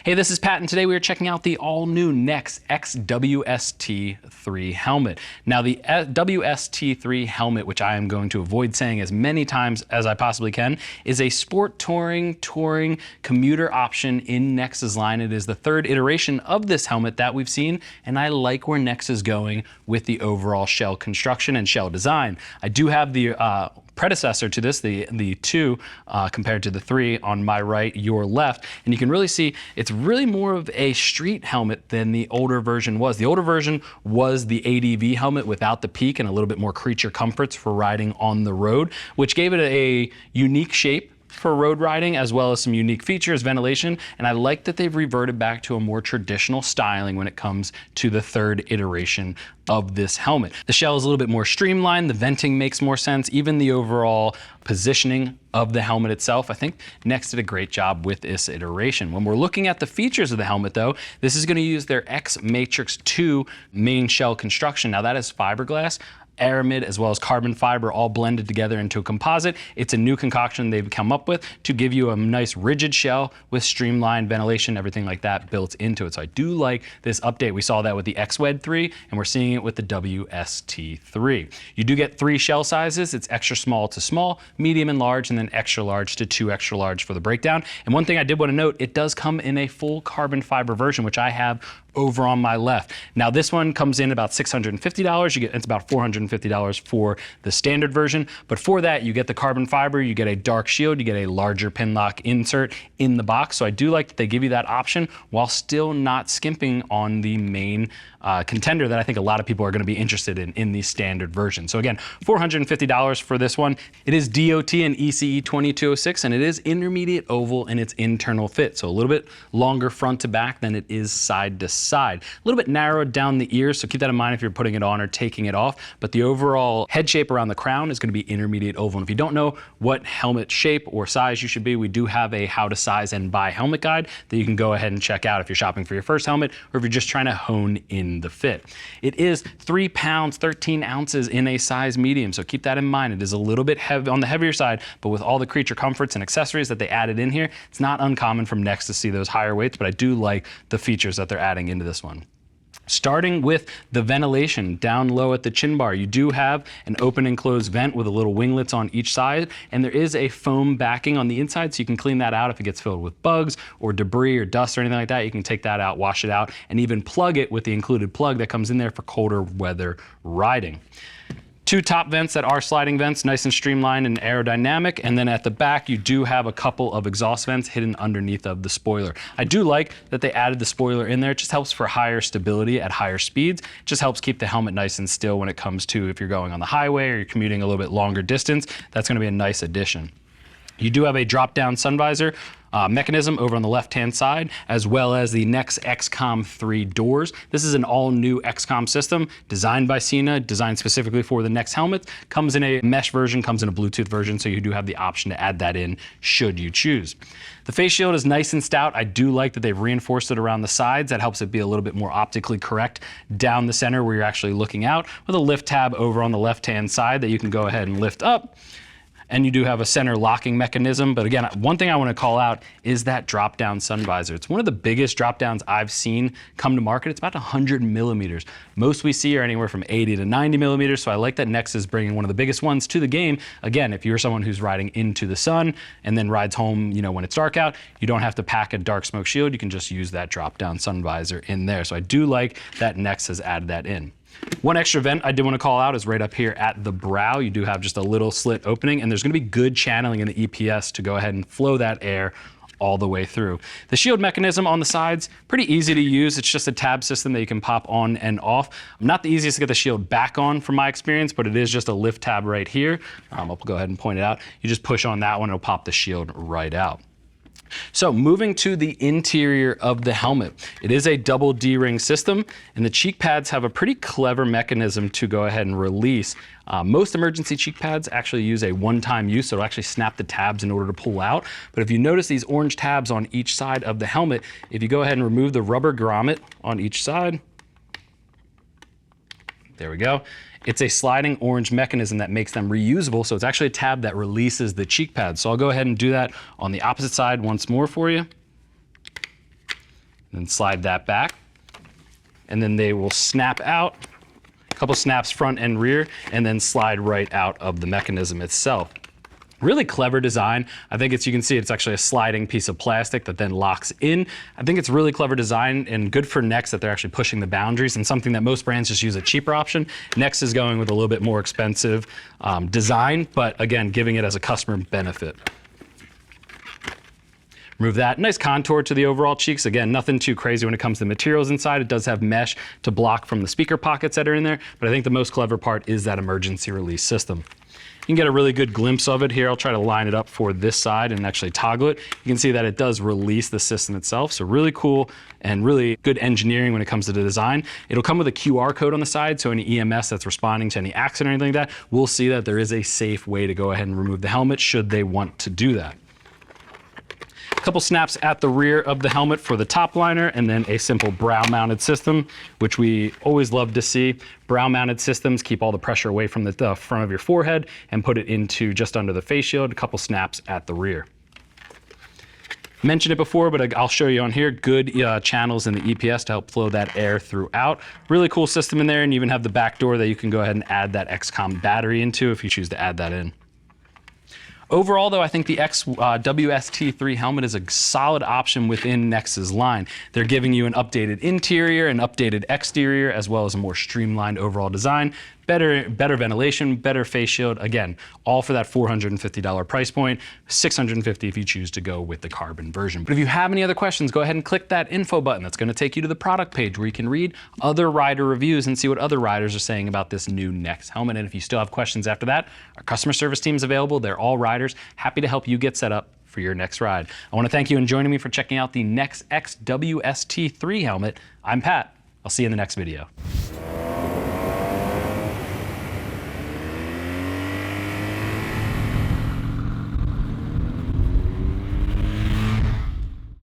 Hey, this is Pat, and today we are checking out the all-new Nexx X.WST3 helmet. Now, the WST3 helmet, which I am going to avoid saying as many times as I possibly can, is a sport touring commuter option in Nexx's line. It is the third iteration of this helmet that we've seen, and I like where Nexx is going with the overall shell construction and shell design. I do have the predecessor to this, the 2 compared to the 3 on my right, your left, and you can really see it's really more of a street helmet than the older version was. The older version was the ADV helmet without the peak and a little bit more creature comforts for riding on the road, which gave it a unique shape for road riding, as well as some unique features, ventilation, and I like that they've reverted back to a more traditional styling when it comes to the third iteration of this helmet. The shell is a little bit more streamlined, the venting makes more sense, even the overall positioning of the helmet itself. I think Nexx did a great job with this iteration. When we're looking at the features of the helmet though, this is going to use their X-Matrix 2 main shell construction. Now that is fiberglass, aramid, as well as carbon fiber all blended together into a composite. It's a new concoction they've come up with to give you a nice rigid shell with streamlined ventilation, everything like that built into it. So I do like this update. We saw that with the X.WST3 and we're seeing it with the WST3. You do get 3 shell sizes. It's extra small to small, medium and large, and then extra large to 2 extra large for the breakdown. And one thing I did want to note, it does come in a full carbon fiber version, which I have over on my left. Now this one comes in about $650. It's about $450 for the standard version, but for that you get the carbon fiber, you get a dark shield, you get a larger pin lock insert in the box. So I do like that they give you that option while still not skimping on the main contender that I think a lot of people are going to be interested in the standard version. So again, $450 for this one. It is DOT and ECE 2206, and it is intermediate oval in its internal fit. So a little bit longer front to back than it is side to side. A little bit narrowed down the ears, so keep that in mind if you're putting it on or taking it off. But the overall head shape around the crown is going to be intermediate oval. And if you don't know what helmet shape or size you should be, we do have a how to size and buy helmet guide that you can go ahead and check out if you're shopping for your first helmet or if you're just trying to hone in the fit. It is 3 pounds, 13 ounces in a size medium, so keep that in mind. It is a little bit heavy on the heavier side, but with all the creature comforts and accessories that they added in here, it's not uncommon from Nexx to see those higher weights, but I do like the features that they're adding into this one. Starting with the ventilation down low at the chin bar, you do have an open and closed vent with a little winglets on each side, and there is a foam backing on the inside, so you can clean that out if it gets filled with bugs or debris or dust or anything like that. You can take that out, wash it out, and even plug it with the included plug that comes in there for colder weather riding. 2 top vents that are sliding vents, nice and streamlined and aerodynamic. And then at the back, you do have a couple of exhaust vents hidden underneath of the spoiler. I do like that they added the spoiler in there. It just helps for higher stability at higher speeds. It just helps keep the helmet nice and still when it comes to if you're going on the highway or you're commuting a little bit longer distance. That's going to be a nice addition. You do have a drop-down sun visor mechanism over on the left-hand side, as well as the Nexx XCOM 3 doors. This is an all-new XCOM system designed by Cena, designed specifically for the Nexx helmet. Comes in a mesh version, comes in a Bluetooth version, so you do have the option to add that in should you choose. The face shield is nice and stout. I do like that they've reinforced it around the sides. That helps it be a little bit more optically correct down the center where you're actually looking out, with a lift tab over on the left-hand side that you can go ahead and lift up. And you do have a center locking mechanism. But again, one thing I want to call out is that drop-down sun visor. It's one of the biggest drop-downs I've seen come to market. It's about 100 millimeters. Most we see are anywhere from 80 to 90 millimeters. So I like that Nexx is bringing one of the biggest ones to the game. Again, if you're someone who's riding into the sun and then rides home, when it's dark out, you don't have to pack a dark smoke shield. You can just use that drop-down sun visor in there. So I do like that Nexx has added that in. One extra vent I did want to call out is right up here at the brow. You do have just a little slit opening, and there's going to be good channeling in the EPS to go ahead and flow that air all the way through. The shield mechanism on the sides, pretty easy to use. It's just a tab system that you can pop on and off. Not the easiest to get the shield back on from my experience, but it is just a lift tab right here. I'll go ahead and point it out. You just push on that one, it'll pop the shield right out. So moving to the interior of the helmet, it is a double D-ring system, and the cheek pads have a pretty clever mechanism to go ahead and release. Most emergency cheek pads actually use a one-time use, so it'll actually snap the tabs in order to pull out. But if you notice these orange tabs on each side of the helmet, if you go ahead and remove the rubber grommet on each side, there we go. It's a sliding orange mechanism that makes them reusable, so it's actually a tab that releases the cheek pads. So I'll go ahead and do that on the opposite side once more for you. then slide that back, and then they will snap out, a couple snaps front and rear, and then slide right out of the mechanism itself. Really clever design. I think you can see it's actually a sliding piece of plastic that then locks in. I think it's really clever design and good for Nexx that they're actually pushing the boundaries, and something that most brands just use a cheaper option. Nexx is going with a little bit more expensive design, but again, giving it as a customer benefit. Remove that. Nice contour to the overall cheeks. Again, nothing too crazy when it comes to materials inside. It does have mesh to block from the speaker pockets that are in there, but I think the most clever part is that emergency release system. You can get a really good glimpse of it here. I'll try to line it up for this side and actually toggle it. You can see that it does release the system itself. So really cool and really good engineering when it comes to the design. It'll come with a QR code on the side, so any EMS that's responding to any accident or anything like that, we'll see that there is a safe way to go ahead and remove the helmet should they want to do that. Couple snaps at the rear of the helmet for the top liner, and then a simple brow mounted system, which we always love to see. Brow mounted systems keep all the pressure away from the front of your forehead and put it into just under the face shield. A couple snaps at the rear. Mentioned it before, but I'll show you on here. Good channels in the EPS to help flow that air throughout. Really cool system in there, and you even have the back door that you can go ahead and add that XCOM battery into if you choose to add that in. Overall, though, I think the X.WST3 helmet is a solid option within Nexx's line. They're giving you an updated interior, an updated exterior, as well as a more streamlined overall design. Better ventilation, better face shield. Again, all for that $450 price point, $650 if you choose to go with the carbon version. But if you have any other questions, go ahead and click that info button. That's going to take you to the product page where you can read other rider reviews and see what other riders are saying about this new Nexx helmet. And if you still have questions after that, our customer service team is available. They're all riders, happy to help you get set up for your next ride. I want to thank you and joining me for checking out the Nexx X.WST3 helmet. I'm Pat. I'll see you in the next video.